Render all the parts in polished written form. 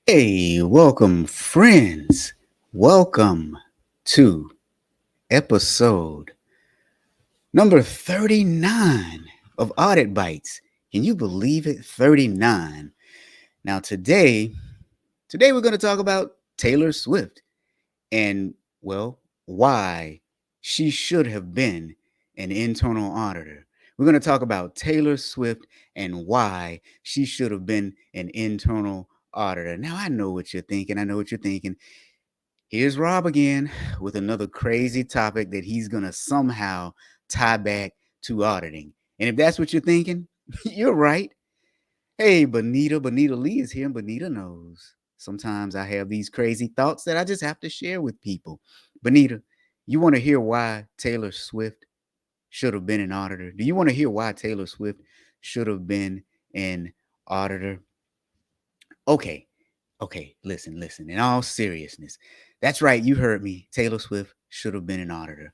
Hey, welcome, friends. Welcome to episode number 39 of Audit Bites. Can you believe it? 39. Now, today we're going to talk about Taylor Swift and, well, why she should have been an internal auditor. We're going to talk about Taylor Swift and why she should have been an internal auditor. Now, I know what you're thinking. I know what you're thinking. Here's Rob again with another crazy topic that he's going to somehow tie back to auditing. And if that's what you're thinking, you're right. Hey, Bonita Lee is here, and Bonita knows. Sometimes I have these crazy thoughts that I just have to share with people. Bonita, you want to hear why Taylor Swift should have been an auditor? Do you want to hear why Taylor Swift should have been an auditor? Okay, listen. In all seriousness, that's right, you heard me. Taylor Swift should have been an auditor.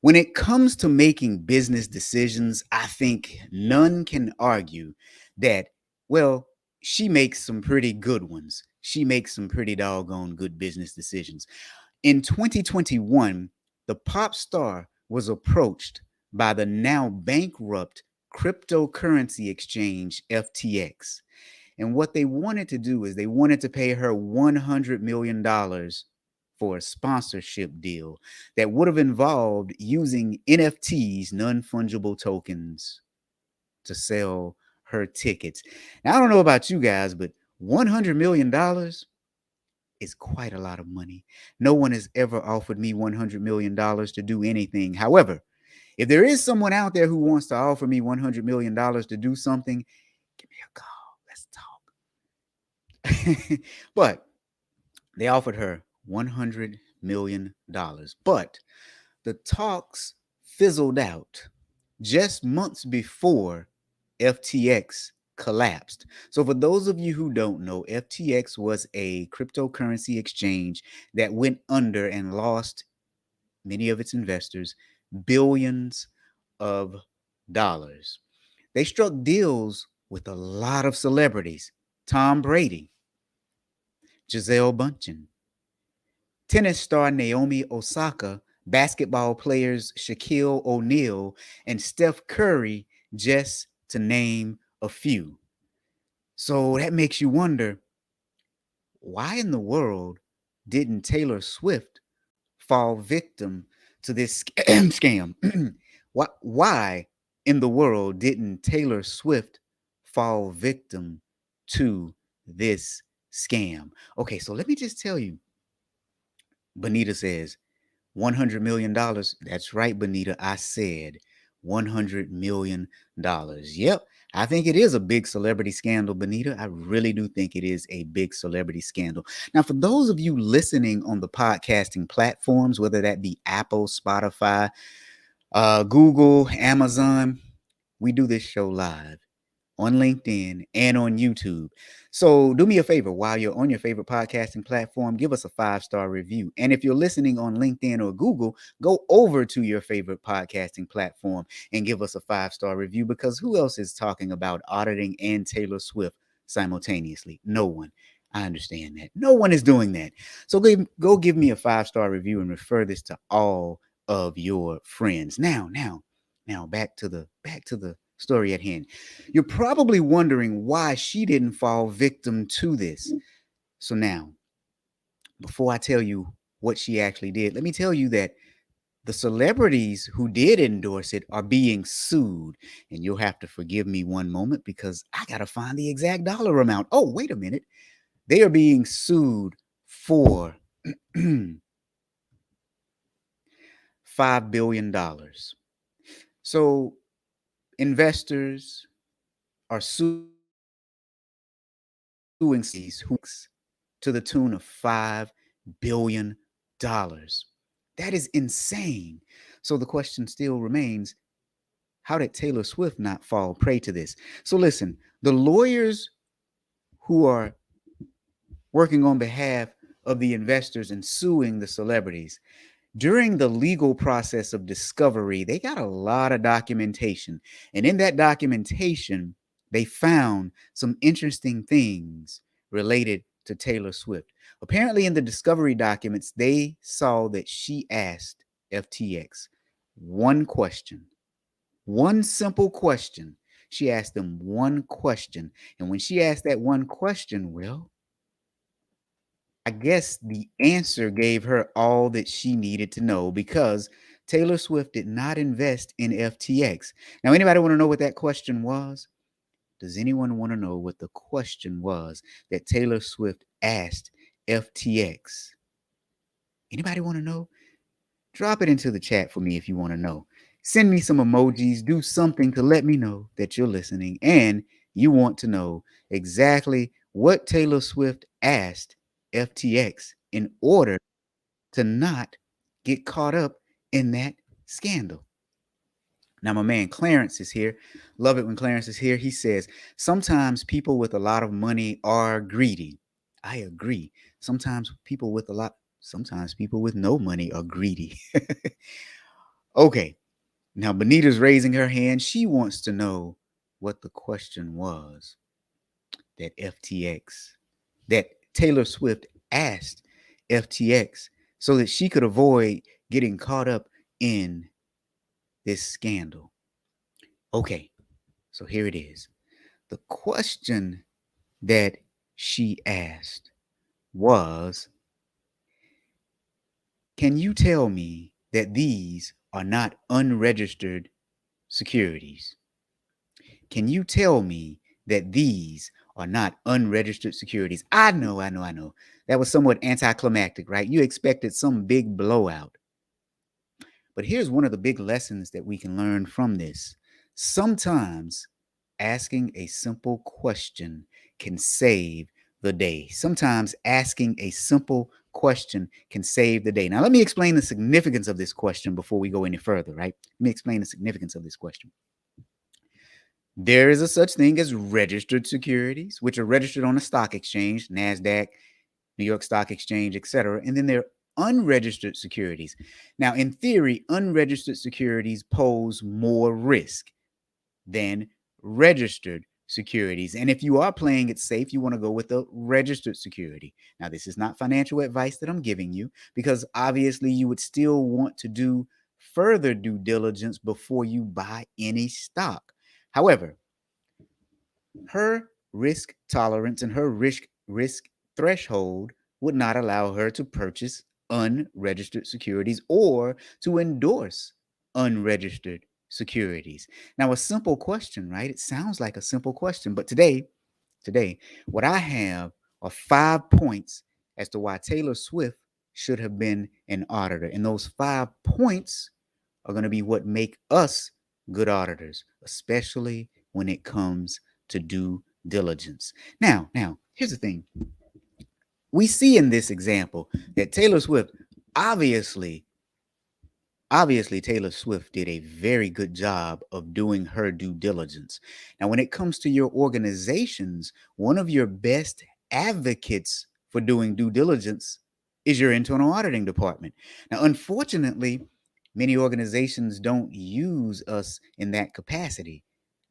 When it comes to making business decisions, I think none can argue that, well, she makes some pretty good ones. She makes some pretty doggone good business decisions. In 2021, the pop star was approached by the now bankrupt cryptocurrency exchange FTX. And what they wanted to do is they wanted to pay her $100 million for a sponsorship deal that would have involved using NFTs, non fungible tokens, to sell her tickets. Now, I don't know about you guys, but $100 million is quite a lot of money. No one has ever offered me $100 million to do anything. However, if there is someone out there who wants to offer me $100 million to do something, give me a call. Let's talk. But they offered her $100 million. But the talks fizzled out just months before FTX collapsed. So, for those of you who don't know, FTX was a cryptocurrency exchange that went under and lost many of its investors billions of dollars. They struck deals with a lot of celebrities: Tom Brady, Gisele Bundchen, tennis star Naomi Osaka, basketball players Shaquille O'Neal, and Steph Curry, just to name a few. So that makes you wonder, why in the world didn't Taylor Swift fall victim to this scam? Why in the world didn't Taylor Swift fall victim to this scam? Okay, so let me just tell you, Bonita says, $100 million. That's right, Bonita. I said $100 million. Yep. I think it is a big celebrity scandal, Bonita. I really do think it is a big celebrity scandal. Now, for those of you listening on the podcasting platforms, whether that be Apple, Spotify, Google, Amazon, we do this show live on LinkedIn and on YouTube. So do me a favor, while you're on your favorite podcasting platform, give us a 5-star review. And if you're listening on LinkedIn or Google, go over to your favorite podcasting platform and give us a 5-star review, because who else is talking about auditing and Taylor Swift simultaneously? No one. I understand that. No one is doing that. So go give me a 5-star review and refer this to all of your friends. Now back to the story at hand. You're probably wondering why she didn't fall victim to this. So now, before I tell you what she actually did, let me tell you that the celebrities who did endorse it are being sued. And you'll have to forgive me one moment because I got to find the exact dollar amount. Oh, wait a minute. They are being sued for $5 billion. So investors are suing these hooks to the tune of $5 billion. That is insane. So the question still remains, how did Taylor Swift not fall prey to this? So listen, the lawyers who are working on behalf of the investors and suing the celebrities, during the legal process of discovery, they got a lot of documentation. And in that documentation, they found some interesting things related to Taylor Swift. Apparently, in the discovery documents, they saw that she asked FTX one question, one simple question. She asked them one question. And when she asked that one question, well, I guess the answer gave her all that she needed to know because Taylor Swift did not invest in FTX. Now, anybody want to know what that question was? Does anyone want to know what the question was that Taylor Swift asked FTX? Anybody want to know? Drop it into the chat for me if you want to know. Send me some emojis, do something to let me know that you're listening and you want to know exactly what Taylor Swift asked FTX in order to not get caught up in that scandal. Now, my man Clarence is here. Love it when Clarence is here. He says, sometimes people with a lot of money are greedy. I agree. Sometimes people with no money are greedy. Okay. Now, Benita's raising her hand. She wants to know what the question was that Taylor Swift asked FTX so that she could avoid getting caught up in this scandal. Okay, so here it is. The question that she asked was, can you tell me that these are not unregistered securities? Can you tell me that these are not unregistered securities? I know. That was somewhat anticlimactic, right? You expected some big blowout. But here's one of the big lessons that we can learn from this. Sometimes asking a simple question can save the day. Sometimes asking a simple question can save the day. Now, let me explain the significance of this question before we go any further, right? Let me explain the significance of this question. There is a such thing as registered securities, which are registered on a stock exchange, NASDAQ, New York Stock Exchange, etc. And then there are unregistered securities. Now, in theory, unregistered securities pose more risk than registered securities. And if you are playing it safe, you want to go with a registered security. Now, this is not financial advice that I'm giving you because obviously you would still want to do further due diligence before you buy any stock. However, her risk tolerance and her risk threshold would not allow her to purchase unregistered securities or to endorse unregistered securities. Now, a simple question, right? It sounds like a simple question, but today, what I have are 5 points as to why Taylor Swift should have been an auditor. And those 5 points are going to be what make us good auditors, especially when it comes to due diligence. Now, here's the thing. We see in this example that Taylor Swift obviously Taylor Swift did a very good job of doing her due diligence. Now, when it comes to your organizations, one of your best advocates for doing due diligence is your internal auditing department. Now, unfortunately, many organizations don't use us in that capacity.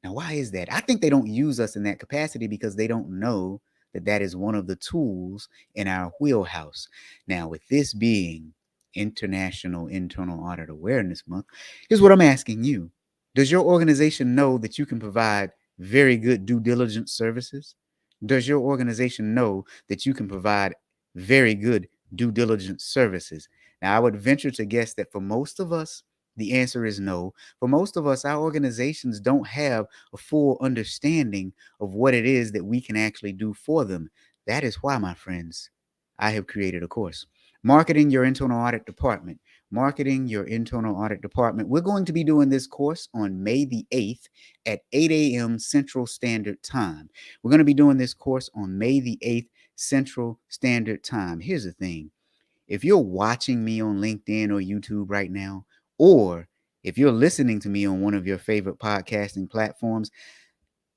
Now, why is that? I think they don't use us in that capacity because they don't know that that is one of the tools in our wheelhouse. Now, with this being International Internal Audit Awareness Month, here's what I'm asking you. Does your organization know that you can provide very good due diligence services? Does your organization know that you can provide very good due diligence services? Now, I would venture to guess that for most of us, the answer is no. For most of us, our organizations don't have a full understanding of what it is that we can actually do for them. That is why, my friends, I have created a course. Marketing Your Internal Audit Department. Marketing Your Internal Audit Department. We're going to be doing this course on May the 8th at 8 a.m. Central Standard Time. We're going to be doing this course on May the 8th Central Standard Time. Here's the thing. If you're watching me on LinkedIn or YouTube right now, or if you're listening to me on one of your favorite podcasting platforms,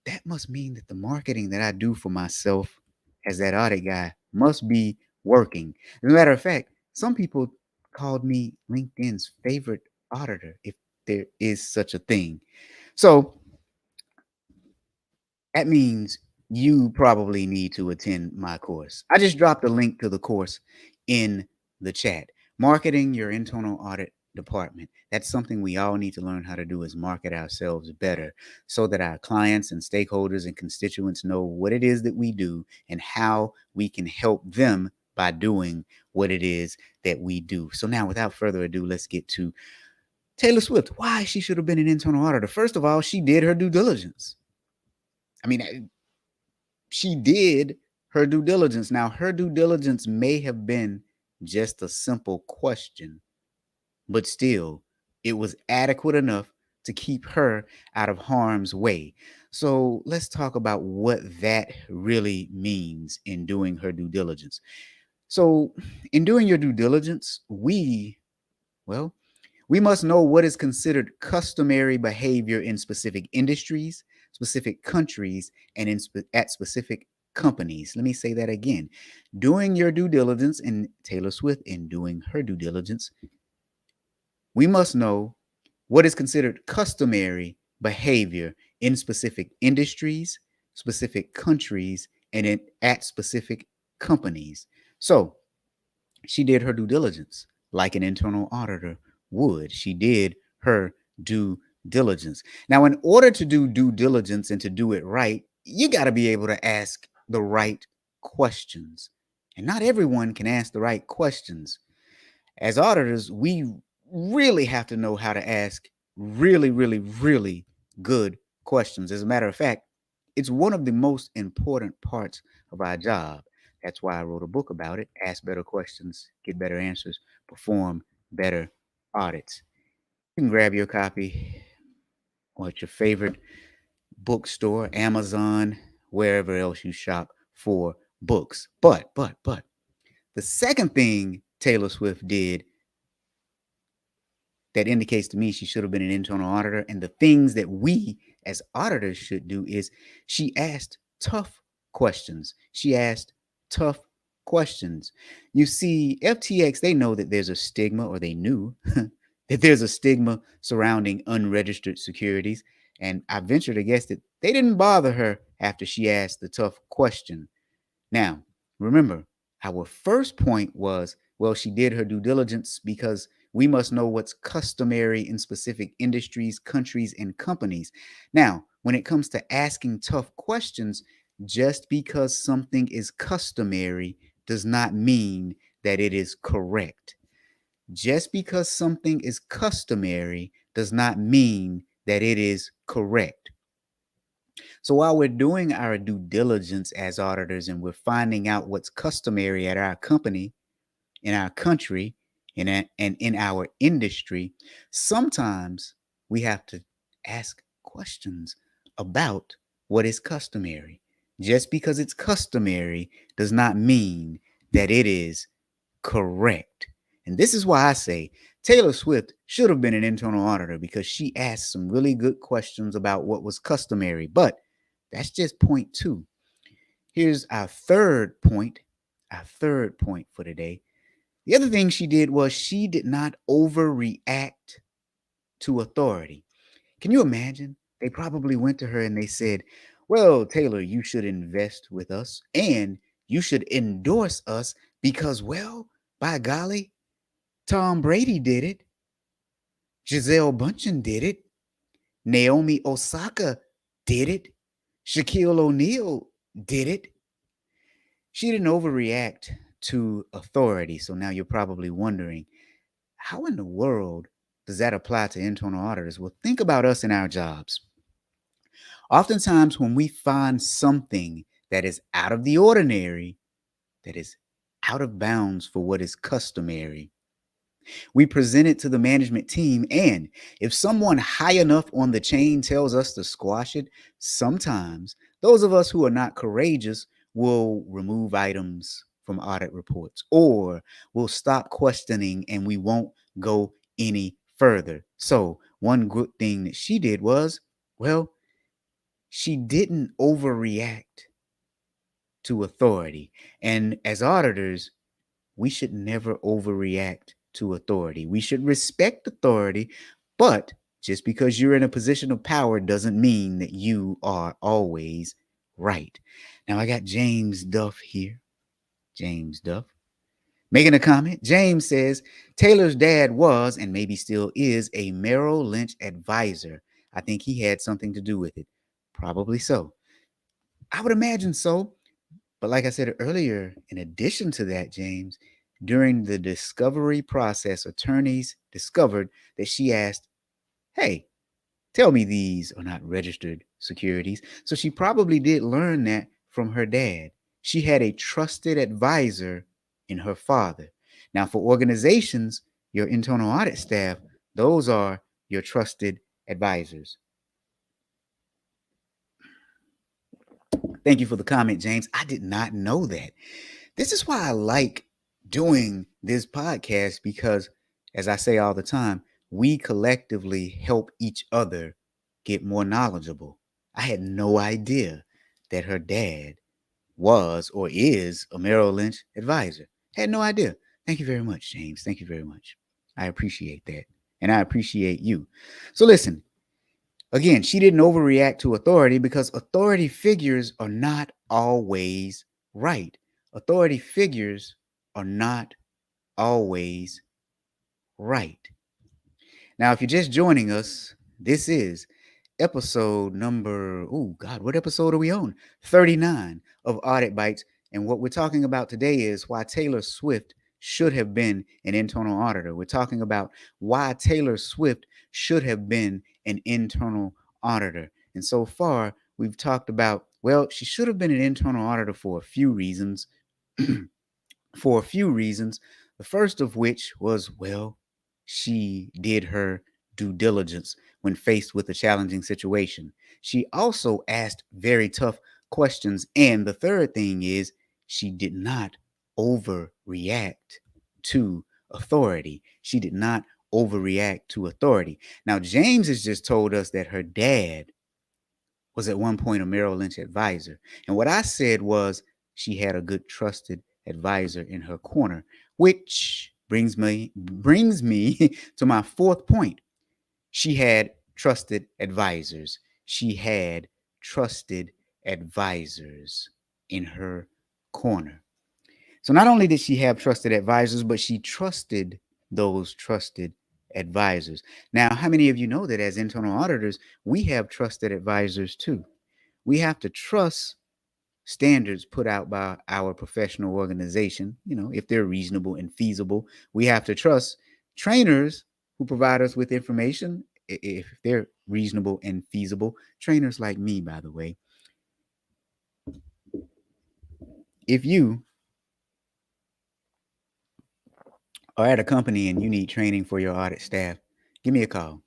that must mean that the marketing that I do for myself as that audit guy must be working. As a matter of fact, some people called me LinkedIn's favorite auditor, if there is such a thing. So that means you probably need to attend my course. I just dropped a link to the course in the chat. Marketing your internal audit department. That's something we all need to learn how to do, is market ourselves better so that our clients and stakeholders and constituents know what it is that we do and how we can help them by doing what it is that we do. So now, without further ado, let's get to Taylor Swift. Why she should have been an internal auditor. First of all, she did her due diligence. I mean, she did her due diligence. Now, her due diligence may have been just a simple question, but still, it was adequate enough to keep her out of harm's way. So, let's talk about what that really means in doing her due diligence. So, in doing your due diligence, well, we must know what is considered customary behavior in specific industries, specific countries, and at specific companies. Let me say that again. Doing your due diligence, and Taylor Swift in doing her due diligence, we must know what is considered customary behavior in specific industries, specific countries, and at specific companies. So, she did her due diligence like an internal auditor would. She did her due diligence. Now, in order to do due diligence and to do it right, you got to be able to ask the right questions. And not everyone can ask the right questions. As auditors, we really have to know how to ask really, really, really good questions. As a matter of fact, it's one of the most important parts of our job. That's why I wrote a book about it. Ask better questions, get better answers, perform better audits. You can grab your copy or at your favorite bookstore, Amazon, wherever else you shop for books. But the second thing Taylor Swift did that indicates to me she should have been an internal auditor, and the things that we as auditors should do, is she asked tough questions. She asked tough questions. You see, FTX, they know that there's a stigma, or they knew that there's a stigma surrounding unregistered securities. And I venture to guess that they didn't bother her after she asked the tough question. Now, remember, our first point was, well, she did her due diligence because we must know what's customary in specific industries, countries, and companies. Now, when it comes to asking tough questions, just because something is customary does not mean that it is correct. Just because something is customary does not mean that it is correct. So while we're doing our due diligence as auditors and we're finding out what's customary at our company, in our country, and in our industry, sometimes we have to ask questions about what is customary. Just because it's customary does not mean that it is correct. And this is why I say Taylor Swift should have been an internal auditor, because she asked some really good questions about what was customary. But that's just point two. Here's our third point. Our third point for today. The other thing she did was she did not overreact to authority. Can you imagine? They probably went to her and they said, well, Taylor, you should invest with us and you should endorse us because, well, by golly, Tom Brady did it. Gisele Bundchen did it. Naomi Osaka did it. Shaquille O'Neal did it. She didn't overreact to authority. So now you're probably wondering, how in the world does that apply to internal auditors? Well, think about us in our jobs. Oftentimes, when we find something that is out of the ordinary, that is out of bounds for what is customary, we present it to the management team. And if someone high enough on the chain tells us to squash it, sometimes those of us who are not courageous will remove items from audit reports, or we'll stop questioning and we won't go any further. So one good thing that she did was, well, she didn't overreact to authority. And as auditors, we should never overreact to authority. We should respect authority, but just because you're in a position of power doesn't mean that you are always right. Now I got James Duff here. James Duff making a comment. James says Taylor's dad was and maybe still is a Merrill Lynch advisor. I think he had something to do with it. Probably so. I would imagine so. But like I said earlier, in addition to that, James, during the discovery process, attorneys discovered that she asked, hey, tell me these are not registered securities. So she probably did learn that from her dad. She had a trusted advisor in her father. Now, for organizations, your internal audit staff, those are your trusted advisors. Thank you for the comment, James. I did not know that. This is why I like doing this podcast because, as I say all the time, we collectively help each other get more knowledgeable. I had no idea that her dad was or is a Merrill Lynch advisor. Had no idea. Thank you very much, James. Thank you very much. I appreciate that. And I appreciate you. So, listen, again, she didn't overreact to authority because authority figures are not always right. Authority figures are not always right. Now, if you're just joining us, this is episode number, oh God, what episode are we on? 39 of Audit Bites. And what we're talking about today is why Taylor Swift should have been an internal auditor. We're talking about why Taylor Swift should have been an internal auditor. And so far, we've talked about, well, she should have been an internal auditor for a few reasons. For a few reasons. The first of which was, well, she did her due diligence when faced with a challenging situation. She also asked very tough questions. And the third thing is, she did not overreact to authority. She did not overreact to authority. Now, James has just told us that her dad was at one point a Merrill Lynch advisor. And what I said was she had a good trusted advisor in her corner, which brings me to my fourth point. She had trusted advisors. She had trusted advisors in her corner. So not only did she have trusted advisors, but she trusted those trusted advisors. Now, how many of you know that as internal auditors, we have trusted advisors too? We have to trust standards put out by our professional organization, if they're reasonable and feasible. We have to trust trainers who provide us with information if they're reasonable and feasible. Trainers like me, by the way. If you are at a company and you need training for your audit staff, give me a call.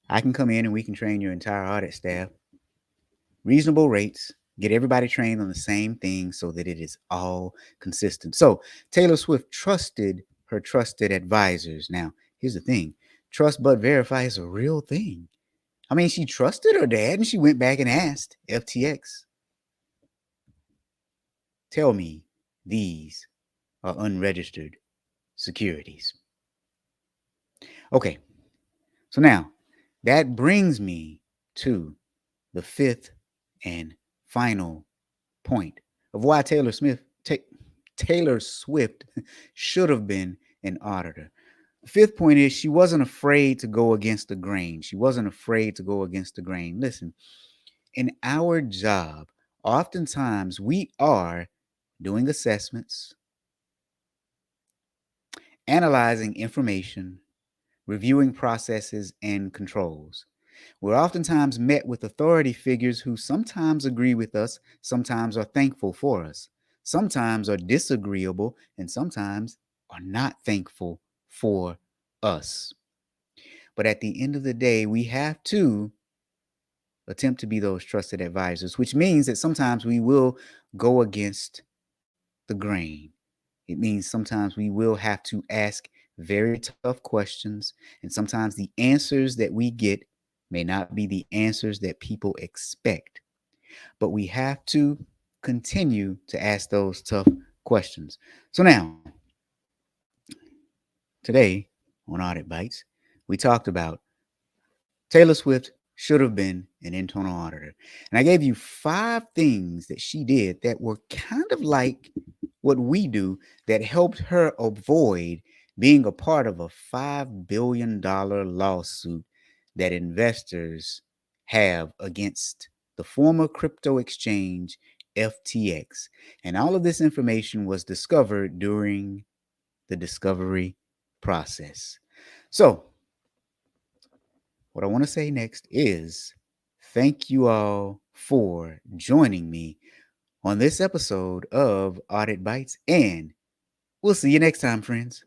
I can come in and we can train your entire audit staff. Reasonable rates, get everybody trained on the same thing so that it is all consistent. So Taylor Swift trusted her trusted advisors. Now, here's the thing. Trust but verify is a real thing. I mean, she trusted her dad and she went back and asked FTX, tell me these are unregistered securities. Okay, so now that brings me to the fifth and final point of why Taylor Swift should have been an auditor. The fifth point is she wasn't afraid to go against the grain. She wasn't afraid to go against the grain. Listen, in our job, oftentimes we are doing assessments, analyzing information, reviewing processes and controls. We're oftentimes met with authority figures who sometimes agree with us, sometimes are thankful for us, sometimes are disagreeable, and sometimes are not thankful for us. But at the end of the day, we have to attempt to be those trusted advisors, which means that sometimes we will go against the grain. It means sometimes we will have to ask very tough questions, and sometimes the answers that we get may not be the answers that people expect. But we have to continue to ask those tough questions. So now, today on Audit Bites, we talked about Taylor Swift should have been an internal auditor. And I gave you 5 things that she did that were kind of like what we do that helped her avoid being a part of a $5 billion lawsuit that investors have against the former crypto exchange FTX. And all of this information was discovered during the discovery process. So, what I want to say next is thank you all for joining me on this episode of Audit Bites, and we'll see you next time, friends.